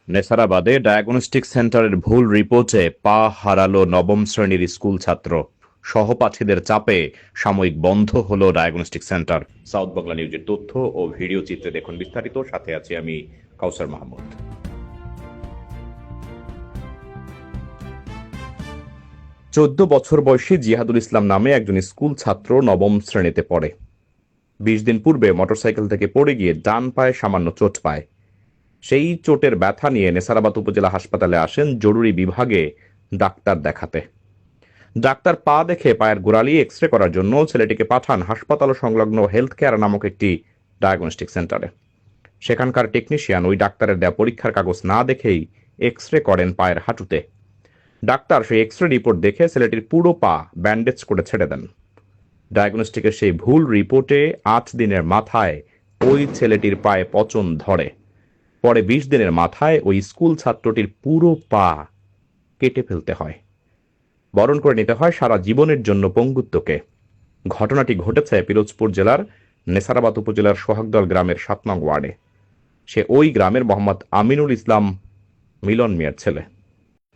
নেসারাবাদে diagnostic সেন্টারের ভুল রিপোর্টে পা হারালো নবম শ্রেণীর স্কুল ছাত্র। সহপাঠীদের চাপে সাময়িক বন্ধ হলো ডায়াগনস্টিক সেন্টার। সাউথ বাংলা নিউজের তথ্য ও ভিডিও চিত্রে দেখুন বিস্তারিত। সাথে আছি আমি কাউসার মাহমুদ। 14 বছর বয়সী জিহাদুল ইসলাম নামে একজন স্কুল ছাত্র নবম শ্রেণীতে পড়ে। 20 দিন পূর্বে মোটরসাইকেল থেকে পড়ে গিয়ে ডান পায়ে সামান্য চোট পায়। সেই চোটের ব্যথা নিয়ে নেসারাবাদ উপজেলা হাসপাতালে আসেন জরুরি বিভাগে ডাক্তার দেখাতে। ডাক্তার পা দেখে পায়ের গোড়ালি এক্স রে করার জন্য ছেলেটিকে পাঠান হাসপাতাল সংলগ্ন হেলথ কেয়ার নামক একটি ডায়াগনস্টিক সেন্টারে। সেখানকার টেকনিশিয়ান ওই ডাক্তারের দেয়া পরীক্ষার কাগজ না দেখেই এক্স রে করেন পায়ের হাঁটুতে। ডাক্তার সেই এক্স রে রিপোর্ট দেখে ছেলেটির পুরো পা ব্যান্ডেজ করে ছেড়ে দেন। ডায়াগনস্টিকের সেই ভুল রিপোর্টে 8 দিনের মাথায় ওই ছেলেটির পায়ে পচন ধরে। পরে 20 দিনের মাথায় ওই স্কুল ছাত্রটির পুরো পা কেটে ফেলতে হয়। বরণ করে নিতে হয় সারা জীবনের জন্য পঙ্গুত্বকে। ঘটনাটি ঘটেছে পিরোজপুর জেলার নেসারাবাদ উপজেলার সোহাগদল গ্রামের 7 নং ওয়ার্ডে। সে ওই গ্রামের মোহাম্মদ আমিনুল ইসলাম মিলন মিয়ার ছেলে।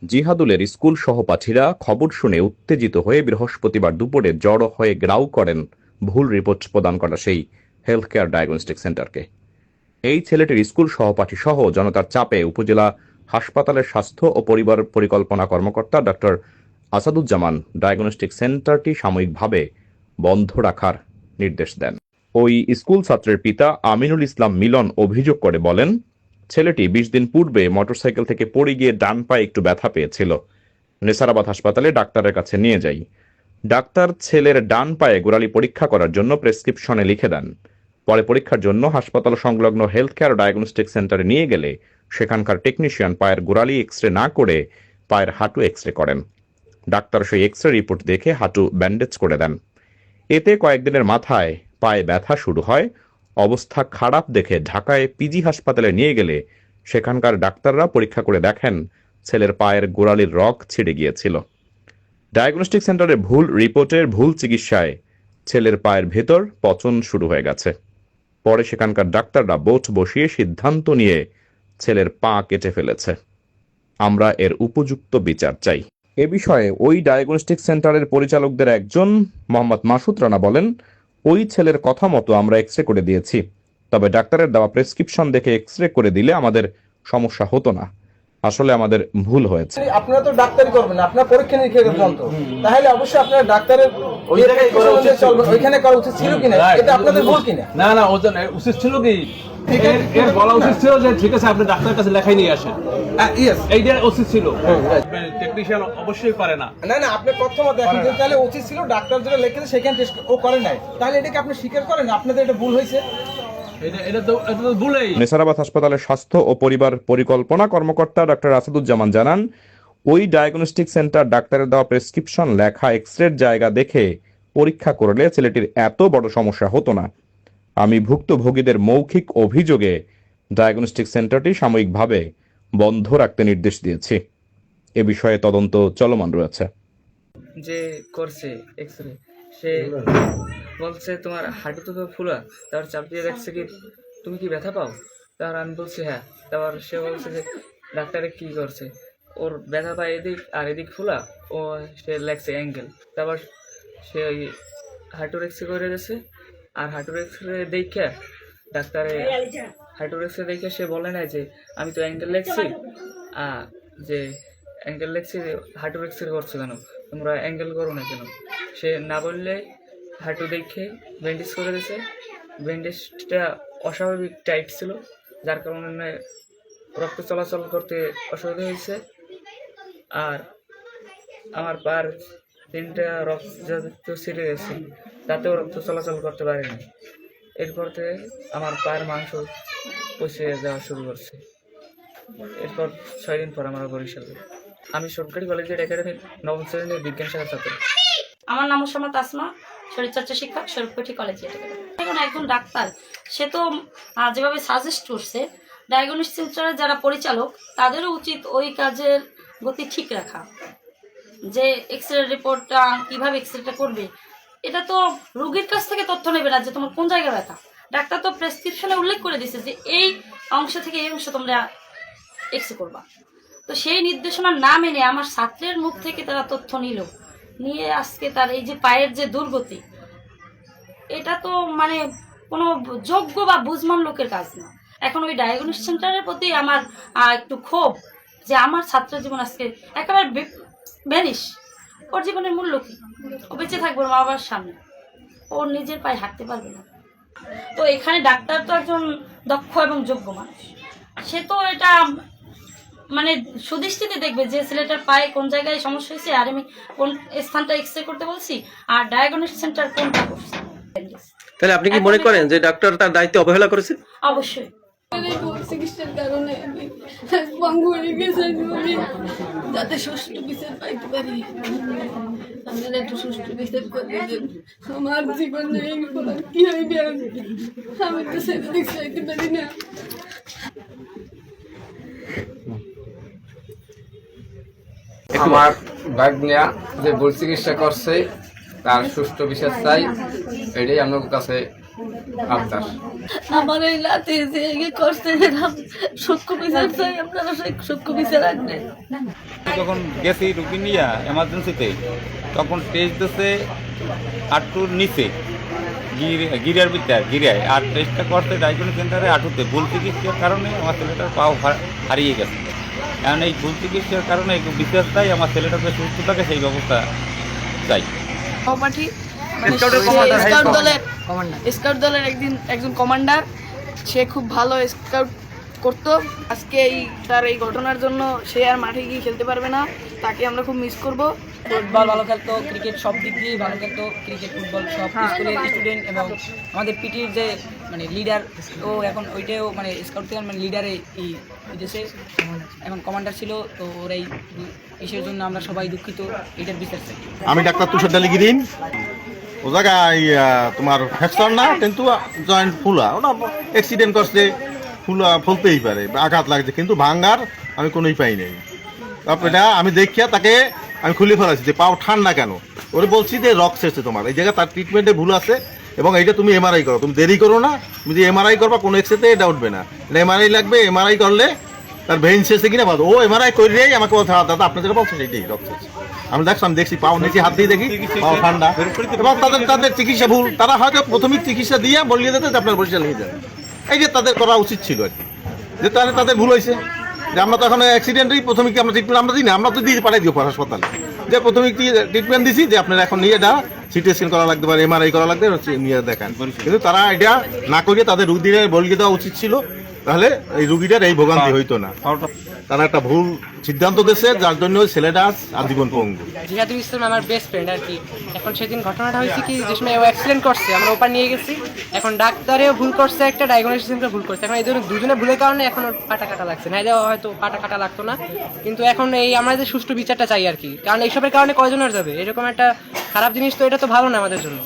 জিহাদুলের স্কুল সহপাঠীরা খবর শুনে উত্তেজিত হয়ে বৃহস্পতিবার দুপুরে জড়ো হয়ে গ্রাউ করেন ভুল রিপোর্ট প্রদান করা সেই হেলথ কেয়ার ডায়াগনস্টিক সেন্টারকে। এই ছেলেটির স্কুল সহপাঠী সহ জনতার চাপে উপজেলা হাসপাতালের স্বাস্থ্য ও পরিবার পরিকল্পনা কর্মকর্তা ডক্টর আসাদুজ্জামান ডায়াগনস্টিক সেন্টারটি সাময়িকভাবে বন্ধ রাখার নির্দেশ দেন। ওই স্কুল ছাত্রের পিতা আমিনুল ইসলাম মিলন অভিযোগ করে বলেন, ছেলেটি 20 দিন পূর্বে মোটরসাইকেল থেকে পড়ে গিয়ে ডান পায়ে একটু ব্যথা পেয়েছিল। নেসারাবাদ হাসপাতালে ডাক্তারের কাছে নিয়ে যাই। ডাক্তার ছেলের ডান পায়ে গোড়ালি পরীক্ষা করার জন্য প্রেসক্রিপশনে লিখে দেন। পরে পরীক্ষার জন্য হাসপাতাল সংলগ্ন হেলথ কেয়ার ডায়াগনস্টিক সেন্টারে নিয়ে গেলে সেখানকার টেকনিশিয়ান পায়ের গোড়ালি এক্স রে না করে পায়ের হাঁটু এক্স রে করেন। ডাক্তার সেই এক্স রে রিপোর্ট দেখে হাঁটু ব্যান্ডেজ করে দেন। এতে কয়েকদিনের মাথায় পায়ে ব্যথা শুরু হয়। অবস্থা খারাপ দেখে ঢাকায় পিজি হাসপাতালে নিয়ে গেলে সেখানকার ডাক্তাররা পরীক্ষা করে দেখেন ছেলের পায়ের গোড়ালির রগ ছিঁড়ে গিয়েছিল। ডায়াগনস্টিক সেন্টারের ভুল রিপোর্টের ভুল চিকিৎসায় ছেলের পায়ের ভেতর পচন শুরু হয়ে গেছে। পরে সেখানকার ডাক্তাররা বোট বসিয়ে সিদ্ধান্ত নিয়ে ছেলের পা কেটে ফেলেছে। আমরা এর উপযুক্ত বিচার চাই। এ বিষয়ে ওই ডায়াগনস্টিক সেন্টারের পরিচালকদের একজন মোহাম্মদ মাসুদ রানা বলেন, ওই ছেলের কথা মতো আমরা এক্স রে করে দিয়েছি। তবে ডাক্তারের দেওয়া প্রেসক্রিপশন দেখে এক্স রে করে দিলে আমাদের সমস্যা হতো না। আসলে আমাদের ভুল হয়েছে। আপনারা তো ডাক্তারি করবেন না, আপনারা পরীক্ষা নিরীক্ষা যন্ত্র, তাহলে অবশ্যই আপনারা ডাক্তারের ওইখানে করা উচিত ছিল কিনা, এটা আপনাদের ভুল কিনা? না না, ওজন উচিত ছিল কি, এর বলা উচিত ছিল যে ঠিক আছে আপনি ডাক্তারের কাছে লেখাই নিয়ে আসেন। এইটা উচিত ছিল। টেকনিশিয়ান অবশ্যই করে না। না না, আপনি প্রথম দেখেন যে তাহলে উচিত ছিল ডাক্তার যেটা লিখেছে সেখানে টেস্ট ও করে নাই, তাহলে এটাকে আপনি স্বীকার করেন আপনাদের এটা ভুল হয়েছে। নেসারাবাদ হাসপাতালের স্বাস্থ্য ও পরিবার পরিকল্পনা কর্মকর্তা ডক্টর আসাদুজ্জামান জানান, ওই ডায়াগনস্টিক সেন্টার ডাক্তারের দেওয়া প্রেসক্রিপশন লেখা এক্স রের জায়গা দেখে পরীক্ষা করলে ছেলেটির এত বড় সমস্যা হতো না। আমি ভুক্তভোগীদের মৌখিক অভিযোগে ডায়াগনস্টিক সেন্টারটি সাময়িকভাবে বন্ধ রাখতে নির্দেশ দিয়েছি। এ বিষয়ে তদন্ত চলমান রয়েছে। যে করছে এক্স রে সে বলছে তোমার হাঁটু তো ফুলা, তারপর চাপ দিয়ে দেখছে কি তুমি কি ব্যথা পাও, তারপর আমি বলছি হ্যাঁ। তারপর সে বলছে যে ডাক্তারে কি করছে, ওর ব্যথা পায় এদিক আর এদিক ফুলা, ও সে লেগছে অ্যাঙ্গেল। তারপর সে ওই হাঁটুর এক্স রে করে দিয়েছে। আর হাঁটুর এক্স রে দেখে ডাক্তারে হাঁটুর এক্স রে দেখে সে বলে না যে আমি তো অ্যাঙ্গেল লেগছি, যে অ্যাঙ্গেল লেগছি, হাঁটুর এক্স রে করছো কেন, তোমরা অ্যাঙ্গেল করো না কেন। সে না বললে হাঁটু দেখে ব্যান্ডেজ করে দিয়েছে। ব্যান্ডেজটা অস্বাভাবিক টাইট ছিল, যার কারণে রক্ত চলাচল করতে অসুবিধা হয়েছে। আর আমার পার 3টা রক্ত ছিঁড়ে গেছে, তাতেও রক্ত চলাচল করতে পারেনি। এরপর থেকে আমার পায়ের মাংস পচে যাওয়া শুরু করছে। এরপর 6 দিন পর আমরা বরিশালে। আমি সরকারি কলেজের একাডেমির 9ম শ্রেণীর বিজ্ঞান শাখার ছাত্র। আমার নাম মোসাম্মদ আসমা, শরীরচর্চা শিক্ষক, শরীফকুঠি কলেজে। এখন একজন ডাক্তার সে তো যেভাবে সাজেস্ট করছে, ডায়াগনস্টিক সেন্টারের যারা পরিচালক তাদেরও উচিত ওই কাজের গতি ঠিক রাখা। যে এক্স রে রিপোর্টটা কীভাবে এক্স রেটা করবে, এটা তো রোগীর কাছ থেকে তথ্য নেবে না যে তোমার কোন জায়গায় ব্যথা। ডাক্তার তো প্রেসক্রিপশনে উল্লেখ করে দিচ্ছে যে এই অংশ থেকে এই অংশ তোমরা এক্স করবা। তো সেই নির্দেশনা না মেনে আমার ছাত্রের মুখ থেকে তারা তথ্য নিয়ে আজকে তার এই যে পায়ের যে দুর্গতি, এটা তো মানে কোনো যোগ্য বা বুঝমান লোকের কাজ না। এখন ওই ডায়াগনস্টিক সেন্টারের প্রতি আমার একটু ক্ষোভ যে আমার ছাত্র জীবন আজকে একেবারে ভ্যানিশ। ওর জীবনের মূল্য কি? ও বেঁচে থাকবে মা বাবার সামনে, ওর নিজের পায়ে হাঁটতে পারবে না। তো এখানে ডাক্তার তো একজন দক্ষ এবং যোগ্য মানুষ, সে তো এটা মানে সুদৃষ্টিতে দেখবে যে ছেলেটার পায়ে কোন জায়গায় সমস্যা হয়েছে, আর আমি কোন স্থানটা এক্সরে করতে বলছি, আর ডায়াগনস্টিক সেন্টার কোনটা করছে। তাহলে আপনি কি মনে করেন যে ডাক্তার তার দায়িত্ব অবহেলা করেছে? অবশ্যই। চিকিৎসার কারণে আমি পঙ্গু হয়ে গেছি, আমি যাতে সুষ্ঠু বিচার পাইতে পারি, আপনারা একটু সুষ্ঠু বিচার করে দেন। আমার জীবনে কি হইবে আমি তো সেদিক চাইতে পারি না। আমার ভাগ্নিয়া যে ভুল চিকিৎসা করছে তার সুষ্ঠু বিচার চাই, এটাই আমার কাছে আবদার। আমার এই লাতে যে করছে সূক্ষ্ম বিচার চাই, আপনারা সূক্ষ্ম বিচার রাখবেন। যখন গেছি রুগী নিয়ে এমার্জেন্সিতে, তখন টেস্ট দিচ্ছে আটটুর নিচে, গিরার ভিতরে গিরায়, আর টেস্টটা করতে ডায়াগনস্টিক সেন্টারে আটুতে। ভুল চিকিৎসার কারণে আমার ছেলেটার পাও হারিয়ে গেছে। কারণ এই ভুল চিকিৎসার কারণে বিচার চাই, আমার ছেলেটাকে সুস্থ থাকে সেই ব্যবস্থা চাই। স্কাউট দলের একজন কমান্ডার, সে খুব ভালো স্কাউট করতো। আজকে তার এই ঘটনার জন্য সে আর মাঠে গিয়ে খেলতে পারবে না, তাকে আমরা খুব মিস করব। ফুটবল ভালো খেলতো, ক্রিকেট সব দিক দিয়েই ভালো খেলতো, ক্রিকেট ফুটবল সব স্কুলের স্টুডেন্ট। এবং আমাদের পিটির যে মানে লিডার, ও এখন ওইটাও মানে স্কাউট থেকে মানে লিডারে দেশে এখন কমান্ডার ছিল। তো ওর এই ইসের জন্য আমরা সবাই দুঃখিত, এটার বিচার চাই। আমি ডাক্তার তুষার ডালিগিরিন। ও জায়গায় তোমার ফ্র্যাকচার না, কিন্তু জয়েন্ট ফুলা, ওটা অ্যাক্সিডেন্ট করছে, ফুলতেই পারে, আঘাত লাগছে, কিন্তু ভাঙ্গার আমি কোনোই পাই নাই। তারপর এটা আমি দেখিয়া তাকে আমি খুলে ফেলাছি যে পাও ঠান্ডা কেন। ওরে বলছি যে রক্ত এসেছে তোমার এই জায়গায়, তার ট্রিটমেন্টে ভুল আছে এবং এইটা তুমি এমআরআই করো, তুমি দেরি করো না। তুমি যে এমআরআই করবা কোনো এক্সরেতে এটা উঠবে না, এটা এমআরআই লাগবে। এমআরআই করলে তার ভেইন শেষে কিনা ভালো। ও এমআরআই করিয়েই আমাকে বলছে দাদা আপনি যেটা বলছেন এইটাই রক্ত এসেছে। আমি দেখছি পাও নিচে হাত দিয়ে দেখি পাও ঠান্ডা, এবং তাদের চিকিৎসা ভুল। তারা হয়তো প্রথমিক চিকিৎসা দিয়ে বলিয়ে দিতে আপনার পরিচয় নিয়ে যান, এই যে তাদের করা উচিত ছিল আর কি। যে তাদের ভুল হয়েছে যে আমরা তো এখন অ্যাক্সিডেন্টই প্রথমিক আমরা ট্রিটমেন্ট আমরা দিই না, আমরা তো দিয়ে পাঠাই দিও হাসপাতালে, যে প্রথমিক ট্রিটমেন্ট দিছি যে আপনার এখন নিয়ে এটা সিটি স্ক্যান করা লাগতে পারে, এমআরআই করা লাগতে নিয়ে দেখান। কিন্তু তারা এটা না করিয়ে তাদের রুগীদের বলিয়ে দেওয়া উচিত ছিল, তাহলে এই রুগীটার এই ভোগান্তি হইতো না। তারা একটা ভুল সিদ্ধান্ত দিয়েছে, যার জন্য ছেলেটা আজীবন পঙ্গু। জিহাদুল ইসলাম আমার বেস্ট ফ্রেন্ড আর কি। এখন সেদিন ঘটনাটা হয়েছে কি, যে সময় ও অ্যাক্সিডেন্ট করছে আমরা ওপার নিয়ে গেছি, এখন ডাক্তারেও ভুল করছে, একটা ডায়াগনস্টিক সেন্টারে ভুল করছে। এখন এই দুজনে ভুলের কারণে এখন ওর পাটা কাটা লাগছে, না এদের হয়তো পাটা কাটা লাগতো না। কিন্তু এখন এই আমরা যে সুষ্ঠু বিচারটা চাই আর কি, কারণ এইসবের কারণে কয়জনের যাবে এরকম একটা খারাপ জিনিস, তো এটা তো ভালো না আমাদের জন্য।